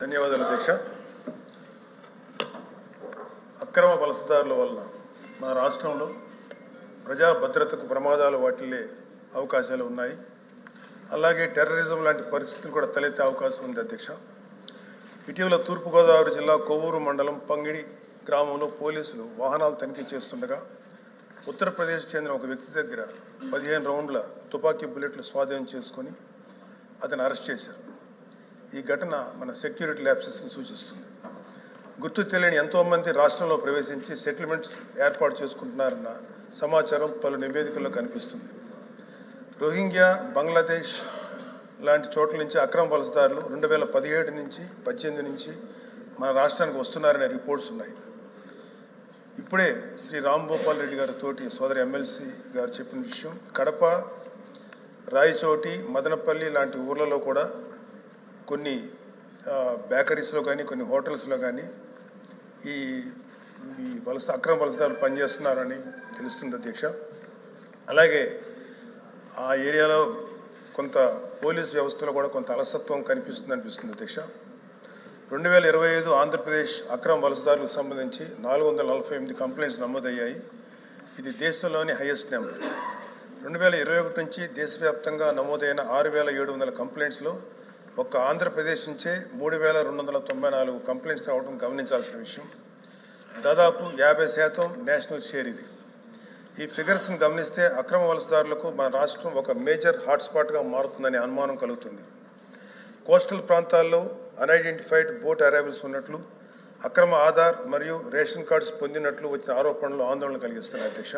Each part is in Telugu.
ధన్యవాదాలు అధ్యక్ష. అక్రమ వలసదారుల వలన మన రాష్ట్రంలో ప్రజా భద్రతకు ప్రమాదాలు వాటిల్లే అవకాశాలు ఉన్నాయి. అలాగే టెర్రరిజం లాంటి పరిస్థితులు కూడా తలెత్తే అవకాశం ఉంది అధ్యక్ష. ఇటీవల తూర్పుగోదావరి జిల్లా కొవ్వూరు మండలం పంగిడి గ్రామంలో పోలీసులు వాహనాలు తనిఖీ చేస్తుండగా ఉత్తరప్రదేశ్ చెందిన ఒక వ్యక్తి దగ్గర 15 రౌండ్ల తుపాకీ బుల్లెట్లు స్వాధీనం చేసుకొని అతను అరెస్ట్ చేశారు. ఈ ఘటన మన సెక్యూరిటీ ల్యాప్సెస్ని సూచిస్తుంది. గుర్తు తెలియని ఎంతోమంది రాష్ట్రంలో ప్రవేశించి సెటిల్మెంట్స్ ఏర్పాటు చేసుకుంటున్నారన్న సమాచారం పలు నివేదికల్లో కనిపిస్తుంది. రోహింగ్యా, బంగ్లాదేశ్ లాంటి చోట్ల నుంచి అక్రమ వలసదారులు 2017 నుంచి 18 నుంచి మన రాష్ట్రానికి వస్తున్నారనే రిపోర్ట్స్ ఉన్నాయి. ఇప్పుడే శ్రీ రాంభూపాల్ రెడ్డి గారి తోటి సోదరి ఎమ్మెల్సీ గారు చెప్పిన విషయం, కడప, రాయచోటి, మదనపల్లి లాంటి ఊర్లలో కూడా కొన్ని బేకరీస్లో కానీ కొన్ని హోటల్స్లో కానీ ఈ అక్రమ వలసదారులు పనిచేస్తున్నారని తెలుస్తుంది అధ్యక్ష. అలాగే ఆ ఏరియాలో కొంత పోలీస్ వ్యవస్థలో కూడా కొంత అలసత్వం అనిపిస్తుంది అధ్యక్ష. 2025 ఆంధ్రప్రదేశ్ అక్రమ వలసదారులకు సంబంధించి 448 కంప్లైంట్స్ నమోదయ్యాయి. ఇది దేశంలోని హైయెస్ట్ నెంబర్. 2021 నుంచి దేశవ్యాప్తంగా నమోదైన 6700 కంప్లైంట్స్లో ఒక్క ఆంధ్రప్రదేశ్ నుంచే 3294 కంప్లైంట్స్ రావడం గమనించాల్సిన విషయం. దాదాపు 50% నేషనల్ షేర్ ఇది. ఈ ఫిగర్స్ని గమనిస్తే అక్రమ వలసదారులకు మన రాష్ట్రం ఒక మేజర్ హాట్స్పాట్గా మారుతుందనే అనుమానం కలుగుతుంది. కోస్టల్ ప్రాంతాల్లో అన్ఐడెంటిఫైడ్ బోట్ అరైవల్స్ ఉన్నట్లు, అక్రమ ఆధార్ మరియు రేషన్ కార్డ్స్ పొందినట్లు వచ్చిన ఆరోపణలు ఆందోళన కలిగిస్తున్నాయి అధ్యక్ష.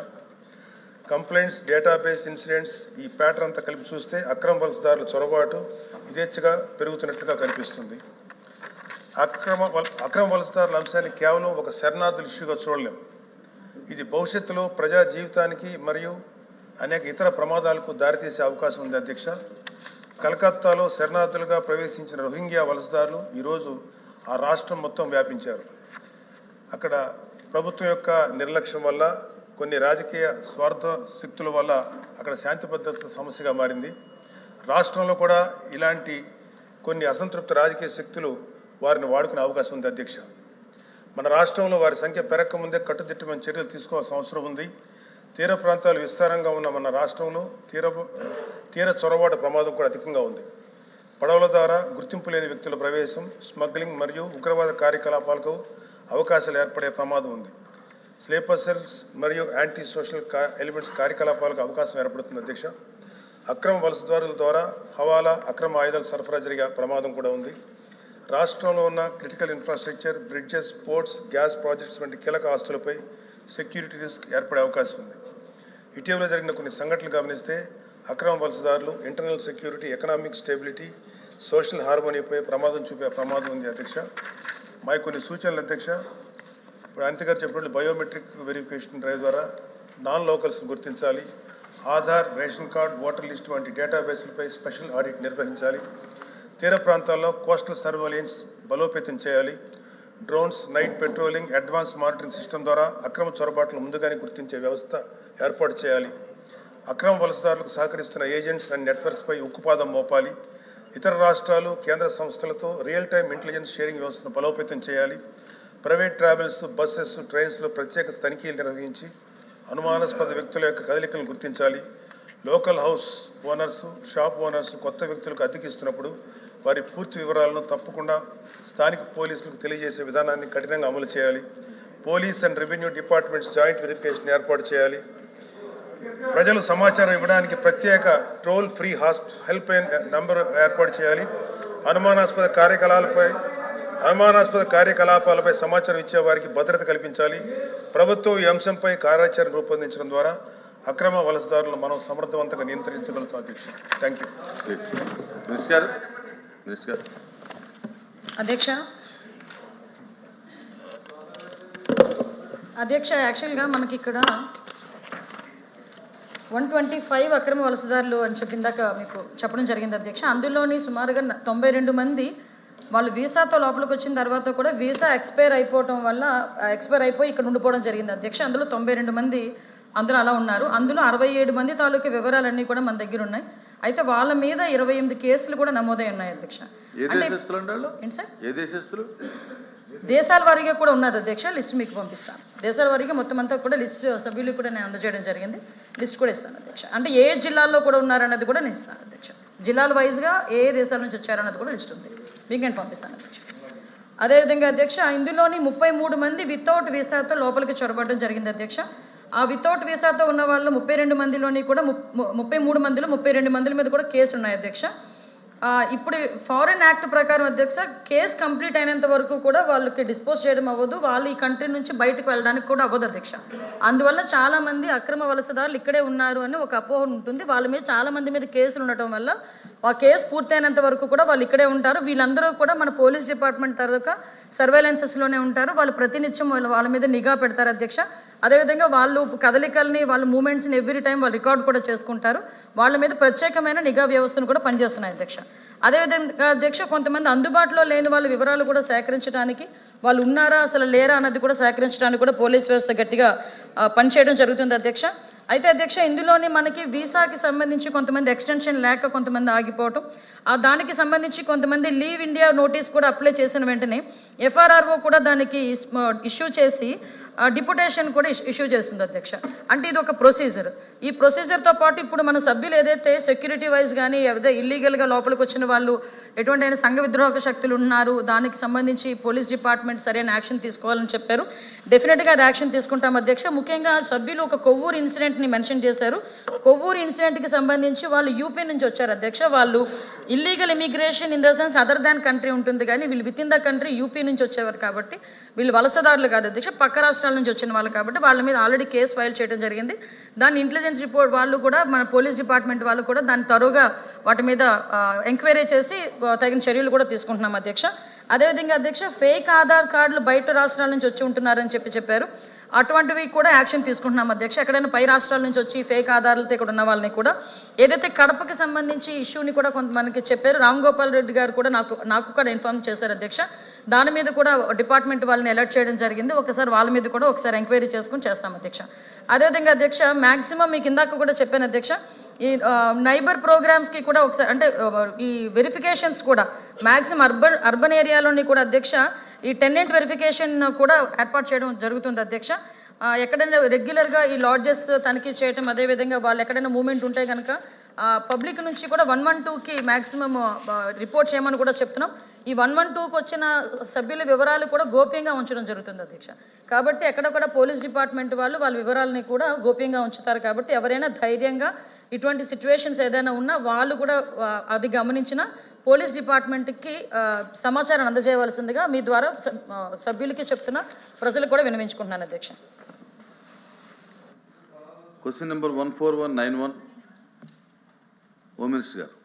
కంప్లైంట్స్, డేటాబేస్, ఇన్సిడెంట్స్, ఈ ప్యాటర్న్ అంతా కలిపి చూస్తే అక్రమ వలసదారుల చొరబాటు యథేచ్ఛగా పెరుగుతున్నట్టుగా కనిపిస్తుంది. అక్రమ వలసదారుల అంశాన్ని కేవలం ఒక శరణార్థుల ఇష్యూగా చూడలేం. ఇది భవిష్యత్తులో ప్రజా జీవితానికి మరియు అనేక ఇతర ప్రమాదాలకు దారితీసే అవకాశం ఉంది అధ్యక్ష. కలకత్తాలో శరణార్థులుగా ప్రవేశించిన రోహింగ్యా వలసదారులు ఈరోజు ఆ రాష్ట్రం మొత్తం వ్యాపించారు. అక్కడ ప్రభుత్వం యొక్క నిర్లక్ష్యం వల్ల, కొన్ని రాజకీయ స్వార్థ శక్తుల వల్ల అక్కడ శాంతి భద్రత సమస్యగా మారింది. రాష్ట్రంలో కూడా ఇలాంటి కొన్ని అసంతృప్త రాజకీయ శక్తులు వారిని వాడుకునే అవకాశం ఉంది అధ్యక్ష. మన రాష్ట్రంలో వారి సంఖ్య పెరగకముందే కట్టుదిట్టమైన చర్యలు తీసుకోవాల్సిన అవసరం ఉంది. తీర ప్రాంతాలు విస్తారంగా ఉన్న మన రాష్ట్రంలో తీర చొరబాటు ప్రమాదం కూడా అధికంగా ఉంది. పడవల ద్వారా గుర్తింపు లేని వ్యక్తుల ప్రవేశం, స్మగ్లింగ్ మరియు ఉగ్రవాద కార్యకలాపాలకు అవకాశాలు ఏర్పడే ప్రమాదం ఉంది. స్లీపర్ సెల్స్ మరియు యాంటీ సోషల్ ఎలిమెంట్స్ కార్యకలాపాలకు అవకాశం ఏర్పడుతుంది అధ్యక్ష. అక్రమ వలసదారుల ద్వారా హవాలా, అక్రమ ఆయుధాల సరఫరా జరిగే ప్రమాదం కూడా ఉంది. రాష్ట్రంలో ఉన్న critical infrastructure, bridges, ports, gas projects వంటి కీలక ఆస్తులపై సెక్యూరిటీ రిస్క్ ఏర్పడే అవకాశం ఉంది. ఇటీవల జరిగిన కొన్ని సంఘటనలు గమనిస్తే అక్రమ వలసదారులు internal security, economic stability, social హార్మోనీపై ప్రమాదం చూపే ప్రమాదం ఉంది అధ్యక్ష. మా కొన్ని సూచనలు అధ్యక్ష, ఇప్పుడు అనిత గారు చెప్పినట్టు బయోమెట్రిక్ వెరిఫికేషన్ డ్రైవ్ ద్వారా నాన్ లోకల్స్ని గుర్తించాలి. Aadhaar, ration card, voter list వంటి డేటాబేస్లపై స్పెషల్ ఆడిట్ నిర్వహించాలి. తీర ప్రాంతాల్లో కోస్టల్ సర్వేలెన్స్ బలోపేతం చేయాలి. Drones, night patrolling, advance monitoring system ద్వారా అక్రమ చొరబాట్లను ముందుగానే గుర్తించే వ్యవస్థ ఏర్పాటు చేయాలి. అక్రమ వలసదారులకు సహకరిస్తున్న ఏజెంట్స్ అండ్ నెట్వర్క్స్పై ఉక్కుపాదం మోపాలి. ఇతర రాష్ట్రాలు, కేంద్ర సంస్థలతో రియల్ టైమ్ ఇంటెలిజెన్స్ షేరింగ్ వ్యవస్థను బలోపేతం చేయాలి. ప్రైవేట్ ట్రావెల్స్, బస్సెస్, ట్రైన్స్లో ప్రత్యేక తనిఖీలు నిర్వహించి అనుమానాస్పద వ్యక్తుల యొక్క కదలికలను గుర్తించాలి. Local house owners, shop owners కొత్త వ్యక్తులకు అద్దెకిస్తున్నప్పుడు వారి పూర్తి వివరాలను తప్పకుండా స్థానిక పోలీసులకు తెలియజేసే విధానాన్ని కఠినంగా అమలు చేయాలి. Police and revenue departments joint verification ఏర్పాటు చేయాలి. ప్రజలు సమాచారం ఇవ్వడానికి ప్రత్యేక toll free helpline number ఏర్పాటు చేయాలి. అనుమానాస్పద కార్యకలాపాలపై సమాచారం ఇచ్చే వారికి భద్రత కల్పించాలి. ప్రభుత్వం ఈ అంశంపై కార్యాచరణ రూపొందించడం ద్వారా అక్రమ వలసదారులను మనం సమర్థవంతంగా నియంత్రించగలుగుతాం అధ్యక్ష. Thank you. అధ్యక్ష యాక్చువల్గా మనకి ఇక్కడ 125 అక్రమ వలసదారులు అని చెప్పిందాక మీకు చెప్పడం జరిగింది అధ్యక్ష. అందులోని సుమారుగా 92 మంది వాళ్ళు వీసాతో లోపలికి వచ్చిన తర్వాత కూడా వీసా ఎక్స్పైర్ అయిపోయి ఇక్కడ ఉండిపోవడం జరిగింది అధ్యక్ష. అందులో 92 మంది అందులో అలా ఉన్నారు. అందులో 67 మంది తాలూకు వివరాలన్నీ కూడా మన దగ్గర ఉన్నాయి. అయితే వాళ్ళ మీద 28 కేసులు కూడా నమోదై ఉన్నాయి అధ్యక్ష. ఏంటి సార్? ఏ దేశస్తులు? దేశాల వారీగా కూడా ఉన్నది అధ్యక్ష. లిస్ట్ మీకు పంపిస్తాను. దేశాల వారీగా మొత్తం అంతా కూడా లిస్ట్ సభ్యులు కూడా నేను అందజేయడం జరిగింది. లిస్ట్ కూడా ఇస్తాను అధ్యక్ష. అంటే ఏ జిల్లాల్లో కూడా ఉన్నారన్నది కూడా నేను ఇస్తాను అధ్యక్ష. జిల్లాల వైజ్గా ఏ దేశాల నుంచి వచ్చారన్నది కూడా లిస్ట్ ఉంది, మీకు నేను పంపిస్తాను అధ్యక్ష. అదేవిధంగా అధ్యక్ష, ఇందులోని 33 మంది వితౌట్ వీసాతో లోపలికి చొరబడడం జరిగింది అధ్యక్ష. ఆ వితౌట్ వీసాతో ఉన్న వాళ్ళు 32 మందిలోని కూడా 33 మందిలో 32 మంది మీద కూడా కేసులు ఉన్నాయి అధ్యక్ష. ఇప్పుడు ఫారెన్ యాక్ట్ ప్రకారం అధ్యక్ష కేసు కంప్లీట్ అయినంత వరకు కూడా వాళ్ళకి డిస్పోజ్ చేయడం అవ్వదు, వాళ్ళు ఈ కంట్రీ నుంచి బయటకు వెళ్ళడానికి కూడా అవ్వదు అధ్యక్ష. అందువల్ల చాలామంది అక్రమ వలసదారులు ఇక్కడే ఉన్నారు అని ఒక అపోహ ఉంటుంది. వాళ్ళ మీద చాలామంది మీద కేసులు ఉండటం వల్ల ఆ కేసు పూర్తయినంత వరకు కూడా వాళ్ళు ఇక్కడే ఉంటారు. వీళ్ళందరూ కూడా మన పోలీస్ డిపార్ట్మెంట్ తరఫున సర్వేలెన్సెస్లోనే ఉంటారు. వాళ్ళు ప్రతినిత్యం వాళ్ళ మీద నిఘా పెడతారు అధ్యక్ష. అదేవిధంగా వాళ్ళు కదలికల్ని, వాళ్ళ మూమెంట్స్ని ఎవ్రీ టైం వాళ్ళు రికార్డ్ కూడా చేసుకుంటారు. వాళ్ళ మీద ప్రత్యేకమైన నిఘా వ్యవస్థను కూడా పనిచేస్తున్నాయి అధ్యక్ష. అదేవిధంగా అధ్యక్ష, కొంతమంది అందుబాటులో లేని వాళ్ళ వివరాలు కూడా సేకరించడానికి, వాళ్ళు ఉన్నారా అసలు లేరా అన్నది కూడా సేకరించడానికి కూడా పోలీస్ వ్యవస్థ గట్టిగా పనిచేయడం జరుగుతుంది అధ్యక్ష. అయితే అధ్యక్ష, ఇందులోని మనకి వీసాకి సంబంధించి కొంతమంది ఎక్స్టెన్షన్ లేక కొంతమంది ఆగిపోవటం, దానికి సంబంధించి కొంతమంది లీవ్ ఇండియా నోటీస్ కూడా అప్లై చేసిన వెంటనే FRRO కూడా దానికి ఇష్యూ చేసి డిప్యుటేషన్ కూడా ఇష్యూ చేస్తుంది అధ్యక్ష. అంటే ఇది ఒక ప్రొసీజర్. ఈ ప్రొసీజర్తో పాటు ఇప్పుడు మన సభ్యులు ఏదైతే సెక్యూరిటీ వైజ్ కానీ ఏదైతే ఇల్లీగల్గా లోపలికి వచ్చిన వాళ్ళు ఎటువంటి అయినా సంఘ విద్రోహక శక్తులు ఉన్నారు, దానికి సంబంధించి పోలీస్ డిపార్ట్మెంట్ సరైన యాక్షన్ తీసుకోవాలని చెప్పారు. డెఫినెట్గా అది యాక్షన్ తీసుకుంటాం అధ్యక్ష. ముఖ్యంగా సభ్యులు ఒక కొవ్వూరు ఇన్సిడెంట్ని మెన్షన్ చేశారు. కొవ్వూరు ఇన్సిడెంట్కి సంబంధించి వాళ్ళు యూపీ నుంచి వచ్చారు అధ్యక్ష. వాళ్ళు illegal immigration in the sense other than country ఉంటుంది, కానీ వీళ్ళు with in the country UP నుంచి వచ్చేవారు కాబట్టి వీళ్ళు వలసదారులు కాదు అధ్యక్ష, పక్క రాష్ట్రాల నుంచి వచ్చిన వాళ్ళు కాబట్టి వాళ్ళ మీద ఆల్రెడీ కేసు ఫైల్ చేయడం జరిగింది. దాని ఇంటెలిజెన్స్ రిపోర్ట్ వాళ్ళు కూడా, మన పోలీస్ డిపార్ట్మెంట్ వాళ్ళు కూడా దాన్ని త్వరగా వాటి మీద ఎంక్వైరీ చేసి తగిన చర్యలు కూడా తీసుకుంటున్నాం అధ్యక్ష. అదేవిధంగా అధ్యక్ష, ఫేక్ ఆధార్ కార్డులు బయట రాష్ట్రాల నుంచి వచ్చి ఉంటున్నారని చెప్పారు. అటువంటివి కూడా యాక్షన్ తీసుకుంటున్నాం అధ్యక్ష. ఎక్కడైనా పై రాష్ట్రాల నుంచి వచ్చి ఫేక్ ఆధారాలతో ఇక్కడ ఉన్న వాళ్ళని కూడా, ఏదైతే కడపకి సంబంధించి ఇష్యూని కూడా కొంత మనకి చెప్పారు, రామ్ గోపాల్ రెడ్డి గారు కూడా నాకు కూడా ఇన్ఫార్మ్ చేశారు అధ్యక్ష. దాని మీద కూడా డిపార్ట్మెంట్ వాళ్ళని అలర్ట్ చేయడం జరిగింది. ఒకసారి వాళ్ళ మీద కూడా ఒకసారి ఎంక్వైరీ చేసుకుని చేస్తాం అధ్యక్ష. అదేవిధంగా అధ్యక్ష, మ్యాక్సిమం మీకు ఇందాక కూడా చెప్పాను అధ్యక్ష, ఈ నైబర్ ప్రోగ్రామ్స్కి కూడా ఒకసారి అంటే ఈ వెరిఫికేషన్స్ కూడా మ్యాక్సిమం అర్బన్ ఏరియాలోని కూడా అధ్యక్ష ఈ టెనెంట్ వెరిఫికేషన్ కూడా ఏర్పాటు చేయడం జరుగుతుంది అధ్యక్ష. ఎక్కడైనా రెగ్యులర్గా ఈ లాడ్జెస్ తనిఖీ చేయటం, అదేవిధంగా వాళ్ళు ఎక్కడైనా మూమెంట్ ఉంటే కనుక పబ్లిక్ నుంచి కూడా 112కి మ్యాక్సిమం రిపోర్ట్ చేయమని కూడా చెప్తున్నాం. ఈ 112కి వచ్చిన సభ్యుల వివరాలు కూడా గోప్యంగా ఉంచడం జరుగుతుంది అధ్యక్ష. కాబట్టి ఎక్కడొక్కడ పోలీస్ డిపార్ట్మెంట్ వాళ్ళు వాళ్ళ వివరాలని కూడా గోప్యంగా ఉంచుతారు. కాబట్టి ఎవరైనా ధైర్యంగా ఇటువంటి సిచ్యువేషన్స్ ఏదైనా ఉన్నా వాళ్ళు కూడా అది గమనించిన పోలీస్ డిపార్ట్మెంట్కి సమాచారం అందజేయవలసిందిగా మీ ద్వారా సభ్యులకి చెప్తున్న ప్రజలకు కూడా విన్నవించుకుంటున్నాను అధ్యక్ష. క్వశ్చన్ నెంబర్ 14191 హోమ్ మినిస్టర్ గారు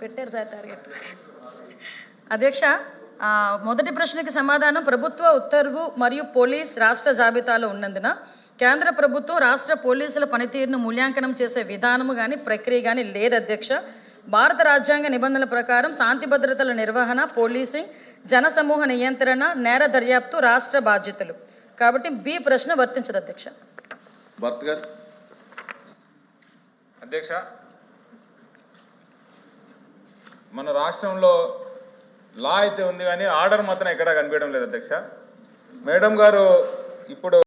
పెట్టారు సార్ టార్గెట్. అధ్యక్ష, మొదటి ప్రశ్నకి సమాధానం, ప్రభుత్వ ఉత్తర్వు మరియు పోలీస్ రాష్ట్ర జాబితాలో ఉన్నందున కేంద్ర ప్రభుత్వం రాష్ట్ర పోలీసుల పనితీరును మూల్యాంకనం చేసే విధానము కానీ ప్రక్రియ కానీ లేదు అధ్యక్ష. భారత రాజ్యాంగ నిబంధనల ప్రకారం శాంతి భద్రతల నిర్వహణ, పోలీసింగ్, జనసమూహ నియంత్రణ, నేర దర్యాప్తు రాష్ట్ర బాధ్యతలు. కాబట్టి బి ప్రశ్న వర్తించదు అధ్యక్ష. భర్త గారు. అధ్యక్ష, మన రాష్ట్రంలో లా అయితే ఉంది కానీ ఆర్డర్ మాత్రం ఎక్కడా కనిపించడం లేదు అధ్యక్ష. మేడం గారు ఇప్పుడు